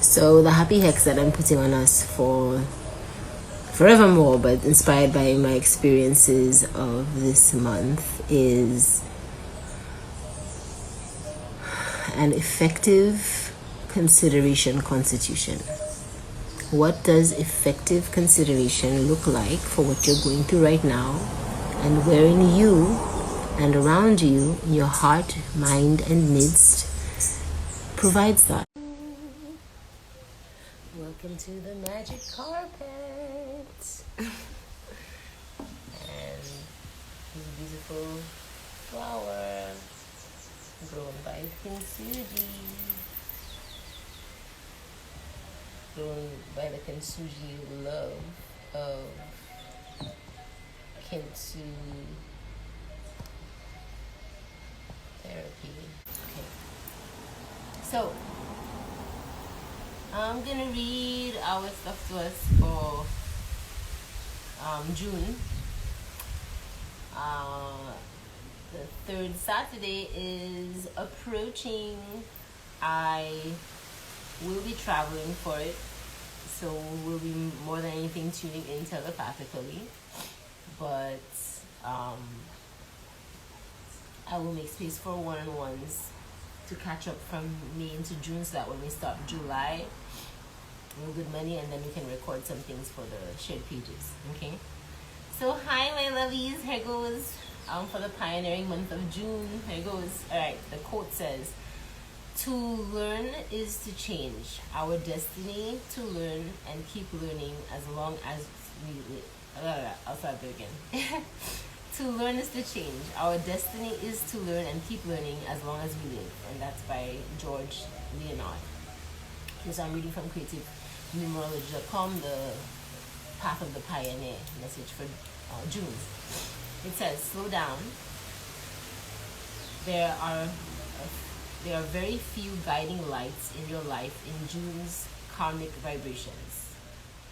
So the happy hex that I'm putting on us for forevermore, but inspired by my experiences of this month, is an effective consideration constitution. What does effective consideration look like for what you're going through right now, and wherein you and around you, in your heart, mind, and midst, provides that? Welcome to the magic carpet. And this beautiful flower grown by kintsugi, grown by the kintsugi love of kintsu therapy. Okay, so I'm gonna read our stuff to us for June. The third Saturday is approaching. I will be traveling for it, so we'll be more than anything tuning in telepathically. But I will make space for one-on-ones to catch up from May into June, so that when we start July, we'll good money, and then we can record some things for the shared pages. Okay, so hi my lovies, here goes for the pioneering month of June. Here goes. All right, the quote says, to learn is to change. Our destiny to learn and keep learning as long as we live. I'll start there again. To learn is to change. Our destiny is to learn and keep learning as long as we live. And that's by George Leonard. Okay, so I'm reading from creativenumerology.com, the Path of the Pioneer message for June. It says, slow down. There are very few guiding lights in your life in June's karmic vibrations.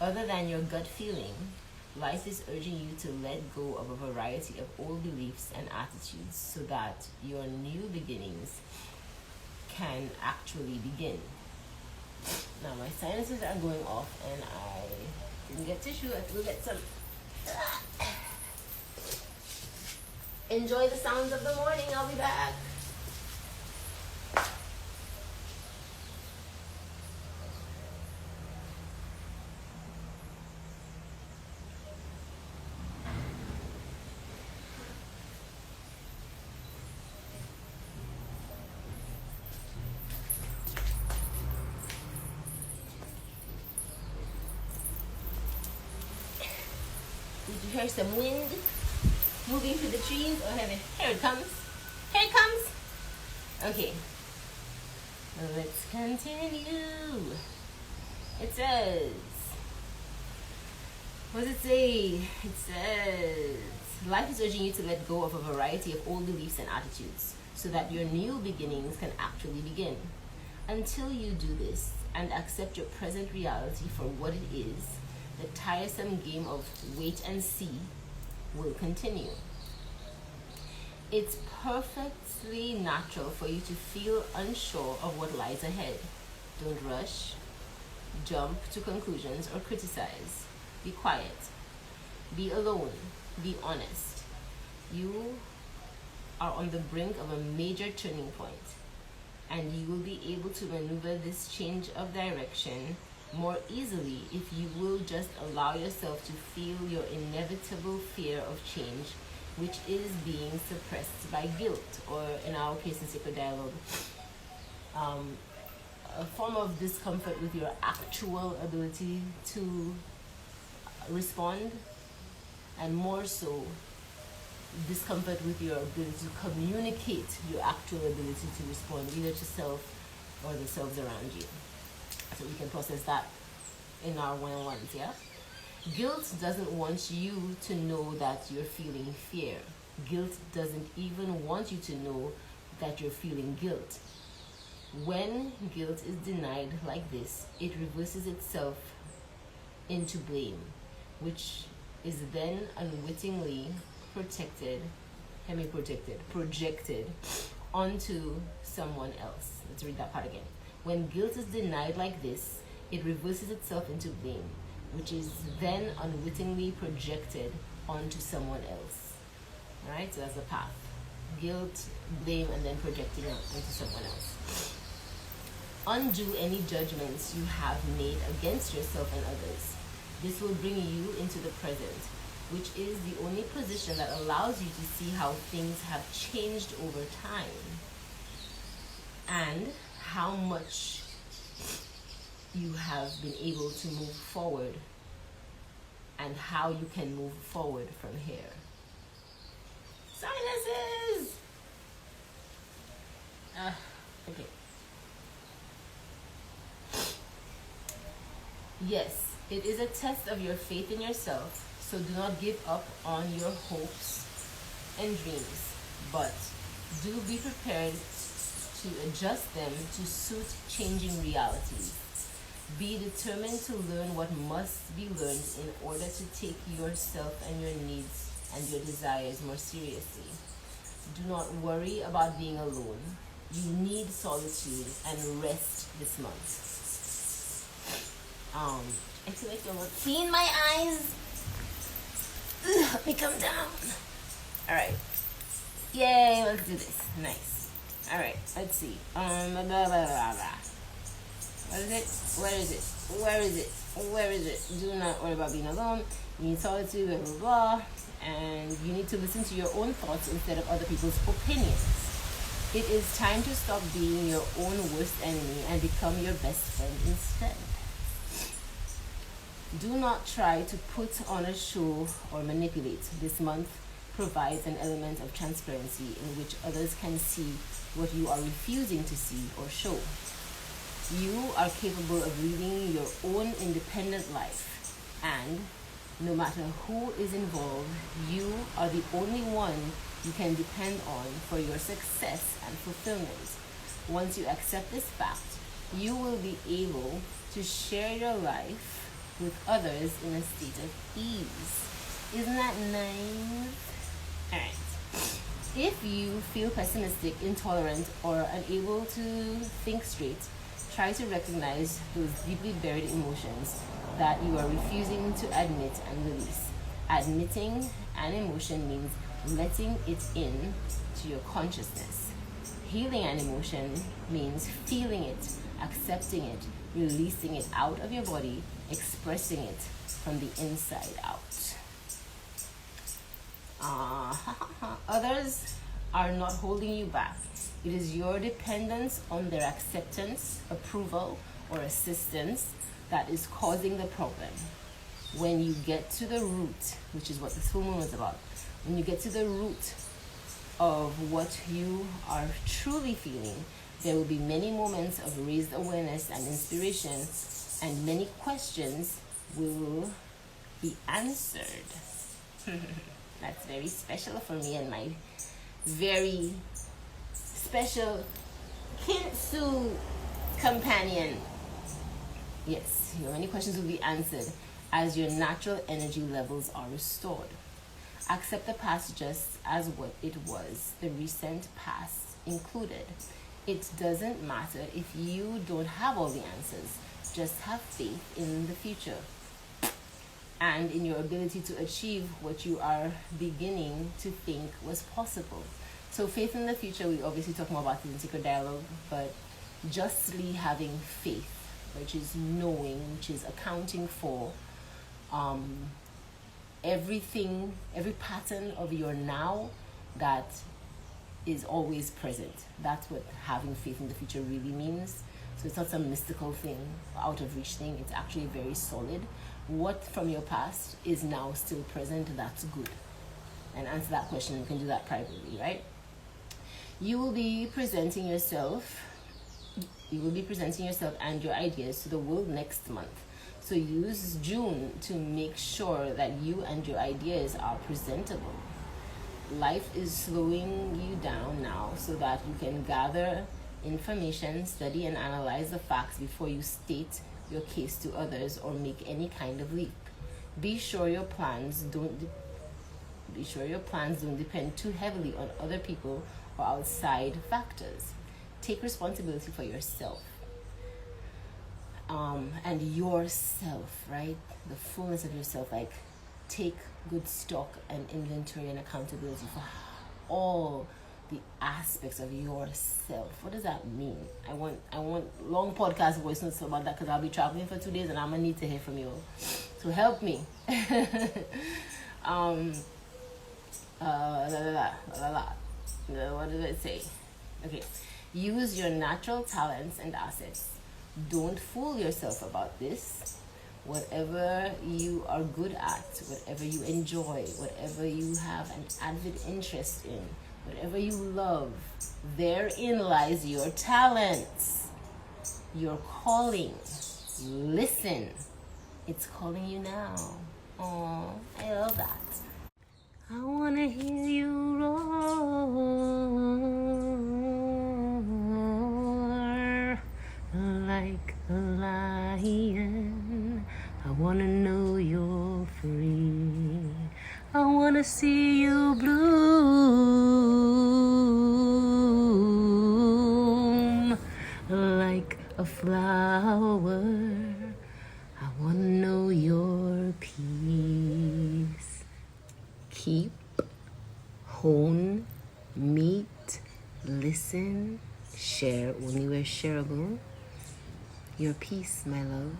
Other than your gut feeling, life is urging you to let go of a variety of old beliefs and attitudes so that your new beginnings can actually begin. Now my sinuses are going off and I didn't get tissue. I have to go get some. Enjoy the sounds of the morning. I'll be back. Did you hear some wind moving through the trees? Or have it? Here it comes. Here it comes. Okay. Let's continue. It says, what does it say? It says, life is urging you to let go of a variety of old beliefs and attitudes so that your new beginnings can actually begin. Until you do this and accept your present reality for what it is, the tiresome game of wait and see will continue. It's perfectly natural for you to feel unsure of what lies ahead. Don't rush, jump to conclusions, or criticize. Be quiet. Be alone. Be honest. You are on the brink of a major turning point, and you will be able to maneuver this change of direction more easily if you will just allow yourself to feel your inevitable fear of change, which is being suppressed by guilt, or in our case in sacred dialogue, a form of discomfort with your actual ability to respond, and more so discomfort with your ability to communicate your actual ability to respond, either to self or the selves around you. So we can process that in our one-on-ones, yeah? Guilt doesn't want you to know that you're feeling fear. Guilt doesn't even want you to know that you're feeling guilt. When guilt is denied like this, it reverses itself into blame, which is then unwittingly projected onto someone else. Let's read that part again. When guilt is denied like this, it reverses itself into blame, which is then unwittingly projected onto someone else. Alright, so that's the path. Guilt, blame, and then projecting it onto someone else. Undo any judgments you have made against yourself and others. This will bring you into the present, which is the only position that allows you to see how things have changed over time and how much you have been able to move forward and how you can move forward from here. Sinuses! Okay. Yes, it is a test of your faith in yourself, so do not give up on your hopes and dreams, but do be prepared to adjust them to suit changing realities. Be determined to learn what must be learned in order to take yourself and your needs and your desires more seriously. Do not worry about being alone. You need solitude and rest this month. I feel like you're not seeing my eyes. Let me come down. Alright. Yay, let's do this. Nice. Alright, let's see. Blah, blah, blah, blah. What is it? Where is it? Where is it? Where is it? Do not worry about being alone. You need solitude, blah, blah, blah. And you need to listen to your own thoughts instead of other people's opinions. It is time to stop being your own worst enemy and become your best friend instead. Do not try to put on a show or manipulate. This month provides an element of transparency in which others can see what you are refusing to see or show. You are capable of leading your own independent life, and no matter who is involved, you are the only one you can depend on for your success and fulfillment. Once you accept this fact, you will be able to share your life with others in a state of ease. Isn't that nice? Alright. If you feel pessimistic, intolerant, or unable to think straight, try to recognize those deeply buried emotions that you are refusing to admit and release. Admitting an emotion means letting it in to your consciousness. Healing an emotion means feeling it, accepting it, releasing it out of your body, expressing it from the inside out. Others are not holding you back. It is your dependence on their acceptance, approval, or assistance that is causing the problem. When you get to the root, which is what this full moon is about, when you get to the root of what you are truly feeling, there will be many moments of raised awareness and inspiration, and many questions will be answered. That's very special for me and my very special Kintsu companion. Yes, your many questions will be answered as your natural energy levels are restored. Accept the past just as what it was, the recent past included. It doesn't matter if you don't have all the answers. Just have faith in the future and in your ability to achieve what you are beginning to think was possible. So faith in the future, we obviously talk more about it in Secret Dialogue, but justly having faith, which is knowing, which is accounting for everything, every pattern of your now that is always present. That's what having faith in the future really means. So it's not some mystical thing, out of reach thing. It's actually very solid. What from your past is now still present, that's good. And answer that question, you can do that privately, right? You will be presenting yourself and your ideas to the world next month. So use June to make sure that you and your ideas are presentable. Life is slowing you down now so that you can gather information, study and analyze the facts before you state your case to others or make any kind of leap. Be sure your plans don't depend too heavily on other people or outside factors. Take responsibility for yourself. and yourself, right? The fullness of yourself, like take good stock and inventory and accountability for all the aspects of yourself. What does that mean? I want long podcast voice notes about that, because I'll be traveling for 2 days and I'm gonna need to hear from you. So help me. What did it say? Okay. Use your natural talents and assets. Don't fool yourself about this. Whatever you are good at, whatever you enjoy, whatever you have an avid interest in, whatever you love, therein lies your talents, your calling. Listen. It's calling you now. Oh, I love that. I want to hear you roar like a lion. I want to know you're free. I want to see you bloom like a flower. I want to know your peace. Keep, hone, meet, listen, share only where shareable. Your peace, my love.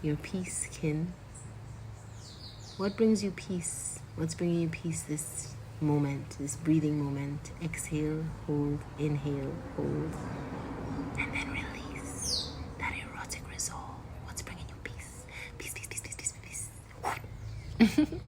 Your peace, kin. What brings you peace? What's bringing you peace this moment, this breathing moment? Exhale, hold, inhale, hold.